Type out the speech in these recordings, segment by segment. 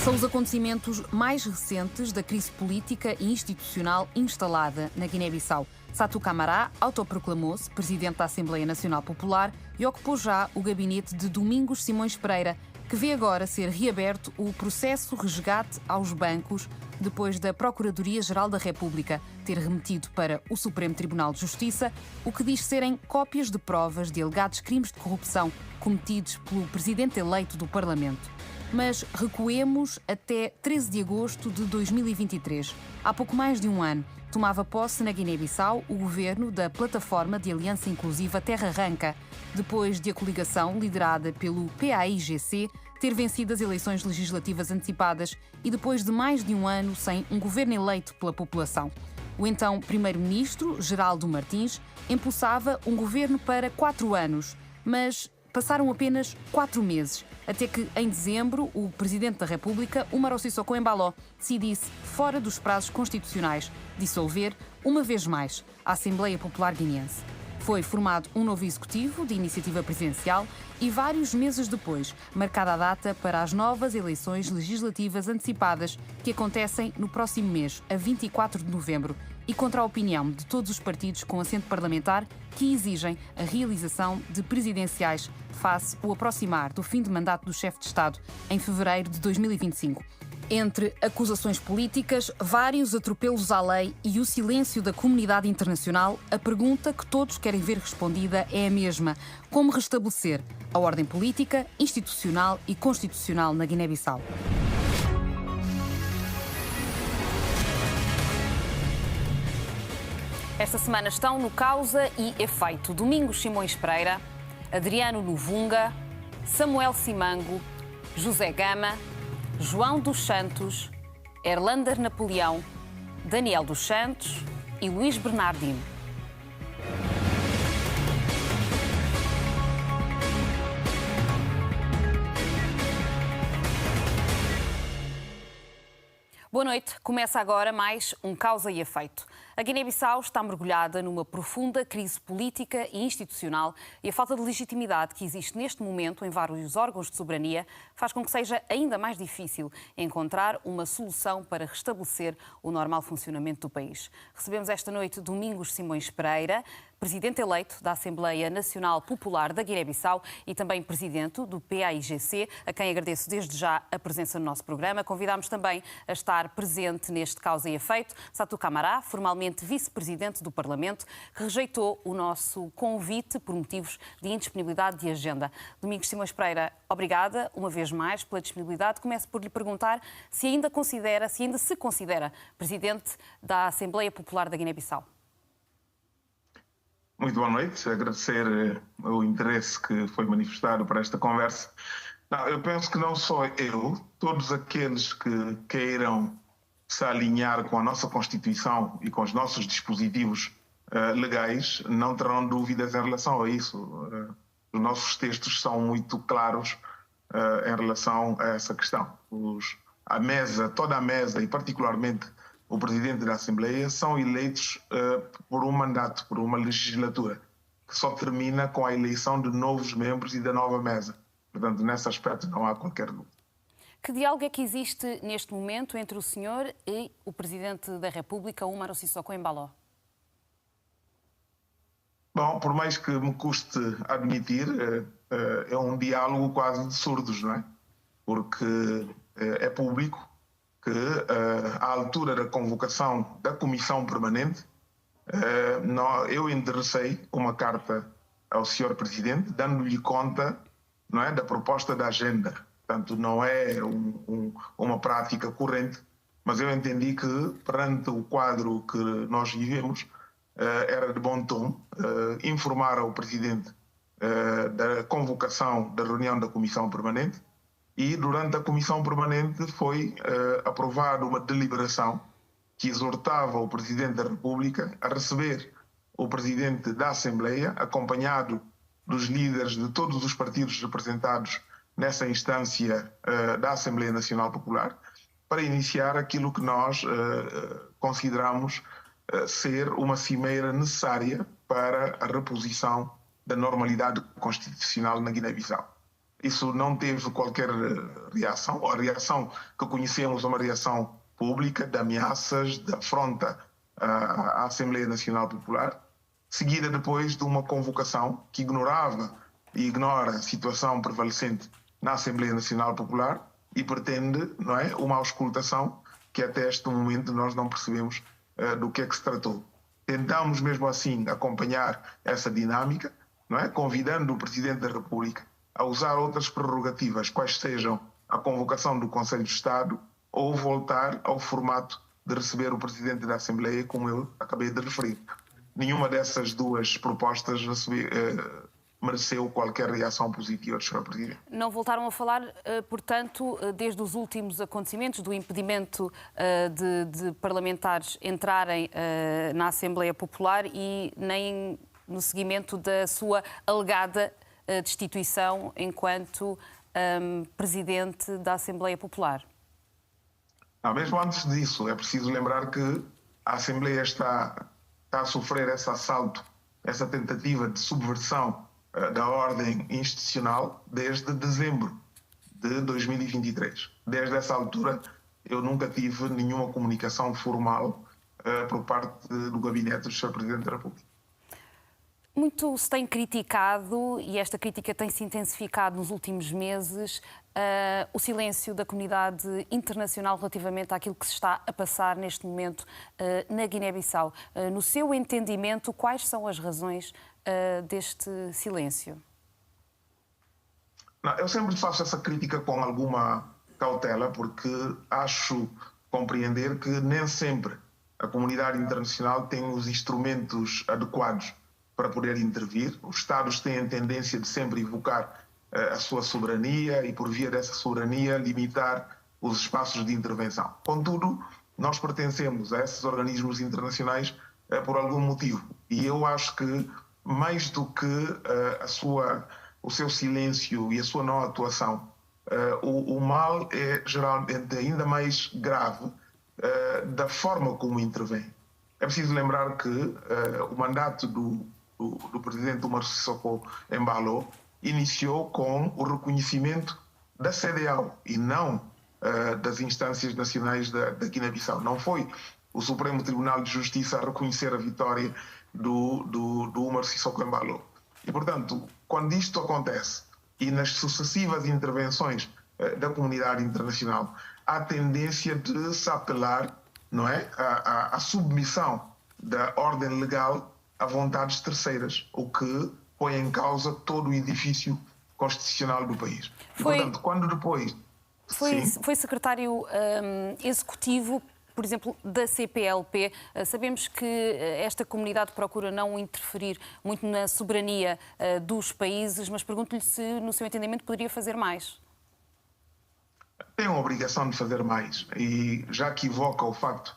São os acontecimentos mais recentes da crise política e institucional instalada na Guiné-Bissau. Satou Camara autoproclamou-se presidente da Assembleia Nacional Popular e ocupou já o gabinete de Domingos Simões Pereira, que vê agora ser reaberto o processo resgate aos bancos depois da Procuradoria-Geral da República ter remetido para o Supremo Tribunal de Justiça o que diz serem cópias de provas de alegados crimes de corrupção cometidos pelo presidente eleito do Parlamento. Mas recuemos até 13 de agosto de 2023. Há pouco mais de um ano, tomava posse na Guiné-Bissau o governo da Plataforma de Aliança Inclusiva Terra Arranca, depois de a coligação liderada pelo PAIGC ter vencido as eleições legislativas antecipadas e depois de mais de um ano sem um governo eleito pela população. O então primeiro-ministro, Geraldo Martins, empossava um governo para 4 anos, mas passaram apenas 4 meses, até que, em dezembro, o Presidente da República, Umaro Sissoko Embaló, decidisse, fora dos prazos constitucionais, dissolver, uma vez mais, a Assembleia Popular Guineense. Foi formado um novo executivo de iniciativa presidencial e, vários meses depois, marcada a data para as novas eleições legislativas antecipadas que acontecem no próximo mês, a 24 de novembro, e contra a opinião de todos os partidos com assento parlamentar que exigem a realização de presidenciais face ao aproximar do fim de mandato do chefe de Estado em fevereiro de 2025. Entre acusações políticas, vários atropelos à lei e o silêncio da comunidade internacional, a pergunta que todos querem ver respondida é a mesma: como restabelecer a ordem política, institucional e constitucional na Guiné-Bissau? Esta semana estão no Causa e Efeito Domingos Simões Pereira, Adriano Novunga, Samuel Simango, José Gama, João dos Santos, Erlander Napoleão, Daniel dos Santos e Luís Bernardino. Boa noite. Começa agora mais um Causa e Efeito. A Guiné-Bissau está mergulhada numa profunda crise política e institucional e a falta de legitimidade que existe neste momento em vários órgãos de soberania faz com que seja ainda mais difícil encontrar uma solução para restabelecer o normal funcionamento do país. Recebemos esta noite Domingos Simões Pereira, presidente eleito da Assembleia Nacional Popular da Guiné-Bissau e também presidente do PAIGC, a quem agradeço desde já a presença no nosso programa. Convidámos também a estar presente neste Causa e Efeito Satou Camara, formalmente vice-presidente do Parlamento, que rejeitou o nosso convite por motivos de indisponibilidade de agenda. Domingos Simões Pereira, obrigada uma vez mais pela disponibilidade. Começo por lhe perguntar se ainda se considera presidente da Assembleia Popular da Guiné-Bissau. Muito boa noite, agradecer o interesse que foi manifestado para esta conversa. Não, eu penso que não só eu, todos aqueles que queiram se alinhar com a nossa Constituição e com os nossos dispositivos legais não terão dúvidas em relação a isso. Os nossos textos são muito claros em relação a essa questão. A mesa, toda a mesa e particularmente o presidente da Assembleia são eleitos por um mandato, por uma legislatura, que só termina com a eleição de novos membros e da nova mesa. Portanto, nesse aspecto não há qualquer dúvida. Que diálogo é que existe neste momento entre o senhor e o presidente da República, Umaro Sissoko Embaló? Bom, por mais que me custe admitir, é um diálogo quase de surdos, não é? Porque é público que, à altura da convocação da Comissão Permanente, eu enderecei uma carta ao Sr. Presidente, dando-lhe conta, não é, da proposta da agenda. Portanto, não é uma prática corrente, mas eu entendi que, perante o quadro que nós vivemos, era de bom tom informar ao Presidente da convocação da reunião da Comissão Permanente. E durante a Comissão Permanente foi aprovada uma deliberação que exortava o Presidente da República a receber o Presidente da Assembleia, acompanhado dos líderes de todos os partidos representados nessa instância da Assembleia Nacional Popular, para iniciar aquilo que nós consideramos ser uma cimeira necessária para a reposição da normalidade constitucional na Guiné-Bissau. Isso não teve qualquer reação. A reação que conhecemos é uma reação pública de ameaças, de afronta à Assembleia Nacional Popular, seguida depois de uma convocação que ignorava e ignora a situação prevalecente na Assembleia Nacional Popular e pretende, não é, uma auscultação que até este momento nós não percebemos do que é que se tratou. Tentamos mesmo assim acompanhar essa dinâmica, não é, convidando o Presidente da República a usar outras prerrogativas, quais sejam a convocação do Conselho de Estado ou voltar ao formato de receber o Presidente da Assembleia, como eu acabei de referir. Nenhuma dessas duas propostas mereceu qualquer reação positiva do Sr. Presidente. Não voltaram a falar, portanto, desde os últimos acontecimentos do impedimento de parlamentares entrarem na Assembleia Popular e nem no seguimento da sua alegada destituição enquanto Presidente da Assembleia Popular? Não, mesmo antes disso, é preciso lembrar que a Assembleia está a sofrer esse assalto, essa tentativa de subversão da ordem institucional desde dezembro de 2023. Desde essa altura, eu nunca tive nenhuma comunicação formal por parte do gabinete do Sr. Presidente da República. Muito se tem criticado, e esta crítica tem se intensificado nos últimos meses, o silêncio da comunidade internacional relativamente àquilo que se está a passar neste momento na Guiné-Bissau. No seu entendimento, quais são as razões deste silêncio? Não, eu sempre faço essa crítica com alguma cautela, porque acho compreender que nem sempre a comunidade internacional tem os instrumentos adequados para poder intervir. Os Estados têm a tendência de sempre evocar a sua soberania e, por via dessa soberania, limitar os espaços de intervenção. Contudo, nós pertencemos a esses organismos internacionais por algum motivo. E eu acho que, mais do que o seu silêncio e a sua não atuação, o mal é geralmente ainda mais grave da forma como intervém. É preciso lembrar que o mandato do presidente Umaro Sissoko Embalo iniciou com o reconhecimento da CEDEAO e não das instâncias nacionais da Guiné-Bissau. Não foi o Supremo Tribunal de Justiça a reconhecer a vitória do Umaro Sissoko Embalo. E, portanto, quando isto acontece e nas sucessivas intervenções da comunidade internacional, há tendência de se apelar, não é, à submissão da ordem legal a vontades terceiras, o que põe em causa todo o edifício constitucional do país. E, portanto, quando depois... Foi secretário executivo, por exemplo, da CPLP. Sabemos que esta comunidade procura não interferir muito na soberania dos países, mas pergunto-lhe se, no seu entendimento, poderia fazer mais. Tem a obrigação de fazer mais, e já que evoca o facto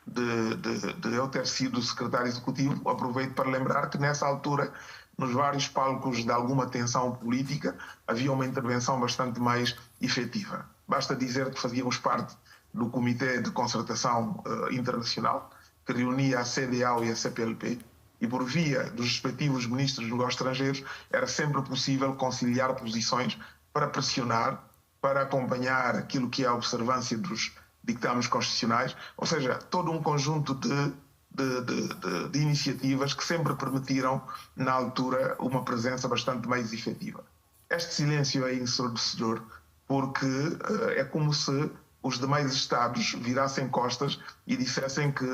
de eu ter sido secretário executivo, aproveito para lembrar que nessa altura, nos vários palcos de alguma tensão política, havia uma intervenção bastante mais efetiva. Basta dizer que fazíamos parte do Comitê de Concertação Internacional, que reunia a CEDEAO e a CPLP, e por via dos respectivos ministros dos negócios estrangeiros, era sempre possível conciliar posições para pressionar, para acompanhar aquilo que é a observância dos ditames constitucionais, ou seja, todo um conjunto de iniciativas que sempre permitiram, na altura, uma presença bastante mais efetiva. Este silêncio é ensurdecedor, porque é como se os demais Estados virassem costas e dissessem que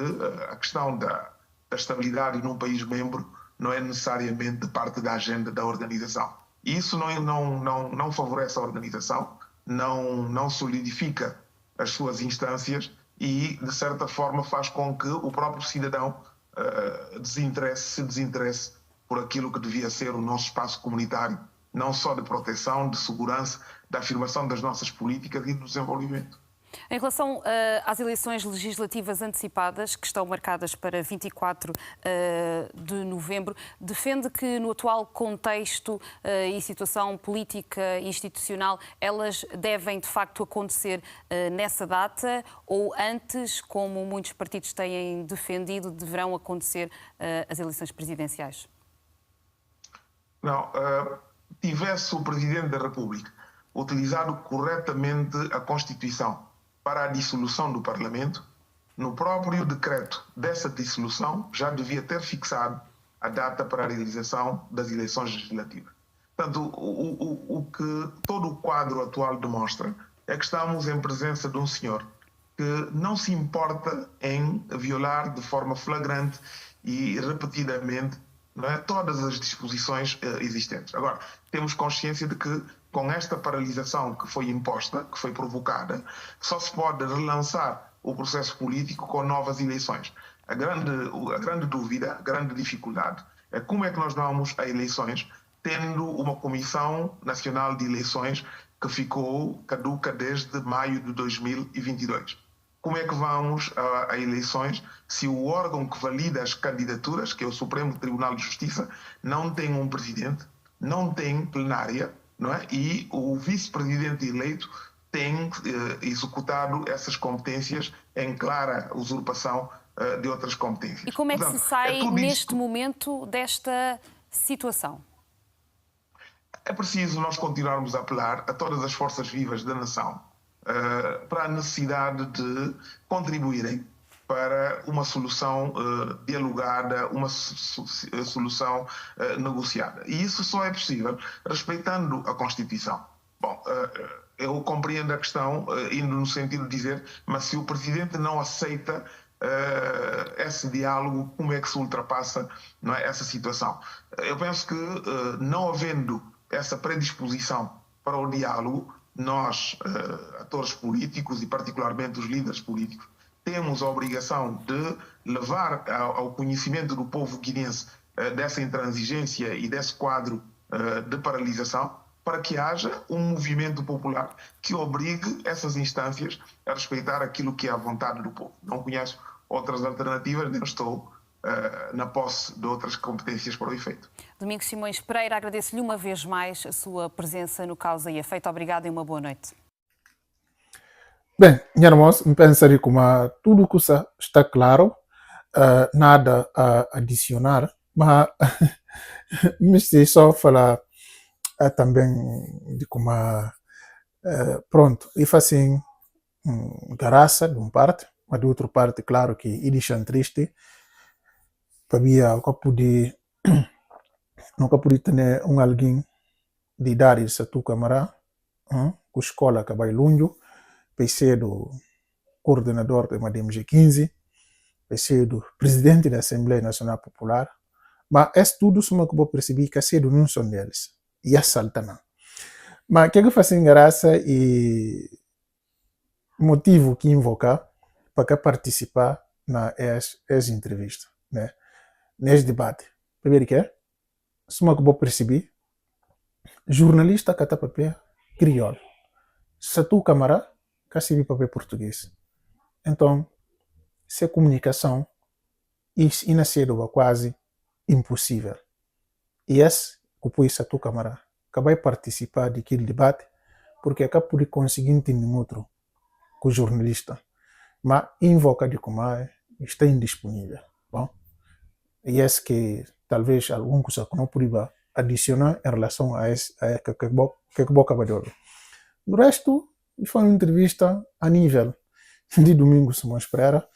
a questão da estabilidade num país membro não é necessariamente parte da agenda da organização. E isso não favorece a organização, não solidifica as suas instâncias e, de certa forma, faz com que o próprio cidadão se desinteresse por aquilo que devia ser o nosso espaço comunitário, não só de proteção, de segurança, da afirmação das nossas políticas e do desenvolvimento. Em relação às eleições legislativas antecipadas, que estão marcadas para 24 de novembro, defende que no atual contexto e situação política e institucional, elas devem de facto acontecer nessa data ou antes, como muitos partidos têm defendido, deverão acontecer as eleições presidenciais? Não, tivesse o Presidente da República utilizado corretamente a Constituição para a dissolução do Parlamento, no próprio decreto dessa dissolução já devia ter fixado a data para a realização das eleições legislativas. Portanto, o que todo o quadro atual demonstra é que estamos em presença de um senhor que não se importa em violar de forma flagrante e repetidamente, não é, todas as disposições existentes. Agora, temos consciência de que com esta paralisação que foi imposta, que foi provocada, só se pode relançar o processo político com novas eleições. A grande dúvida, a grande dificuldade é como é que nós vamos a eleições tendo uma Comissão Nacional de Eleições que ficou caduca desde maio de 2022. Como é que vamos a eleições se o órgão que valida as candidaturas, que é o Supremo Tribunal de Justiça, não tem um presidente, não tem plenária, não é? E o vice-presidente eleito tem executado essas competências em clara usurpação de outras competências. E como é que se sai neste momento desta situação? É preciso nós continuarmos a apelar a todas as forças vivas da nação para a necessidade de contribuírem para uma solução dialogada, uma solução negociada. E isso só é possível respeitando a Constituição. Bom, eu compreendo a questão indo no sentido de dizer, mas se o Presidente não aceita esse diálogo, como é que se ultrapassa, não é, essa situação? Eu penso que não havendo essa predisposição para o diálogo, nós, atores políticos e particularmente os líderes políticos, temos a obrigação de levar ao conhecimento do povo guinense dessa intransigência e desse quadro de paralisação, para que haja um movimento popular que obrigue essas instâncias a respeitar aquilo que é a vontade do povo. Não conheço outras alternativas, nem estou na posse de outras competências para o efeito. Domingos Simões Pereira, agradeço-lhe uma vez mais a sua presença no Causa e Efeito. Obrigado e uma boa noite. Bem, minha irmã, pensaria como tudo que está claro, nada a adicionar, mas me sei só falar também de como pronto, e assim graça de uma parte, mas de outra parte, claro que ele deixa triste, para nunca pude ter alguém de idade de Satu Camará, com escola que vai longe, PC do coordenador da MDMG15, PC do presidente da Assembleia Nacional Popular, mas é tudo só que eu percebi que é não são deles, e assaltam. Mas o que faz graça e motivo que invocar para participar na essa entrevista, né? Nesse debate. Primeiro que é, só que eu percebi, jornalista que está papel crioulo, Satu Camará que sabe papel português. Então, se a comunicação isso nasceu quase impossível. E esse que foi Satu Camará que vai participar daquele debate porque acaba de conseguir entender outro com o jornalista, mas invoca de como está indisponível. Bom, e esse que talvez algum coisa que não poderia adicionar em relação a esse que acaba de olhar. Do resto, foi uma entrevista a nível de Domingos Simões Pereira,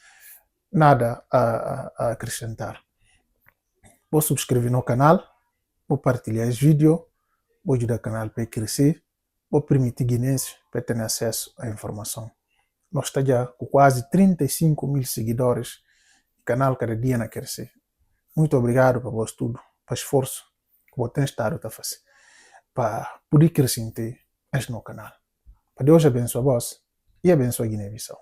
nada a acrescentar. Vou subscrever no canal, vou partilhar esse vídeo, vou ajudar o canal para crescer, vou permitir guinenses para ter acesso à informação. Nós estamos já com quase 35 mil seguidores, o canal cada dia a crescer. Muito obrigado para vós tudo, para o esforço que você tem estado a fazer, para poder crescer no canal. Para Deus abençoe a vós e abençoe a Guiné-Bissau.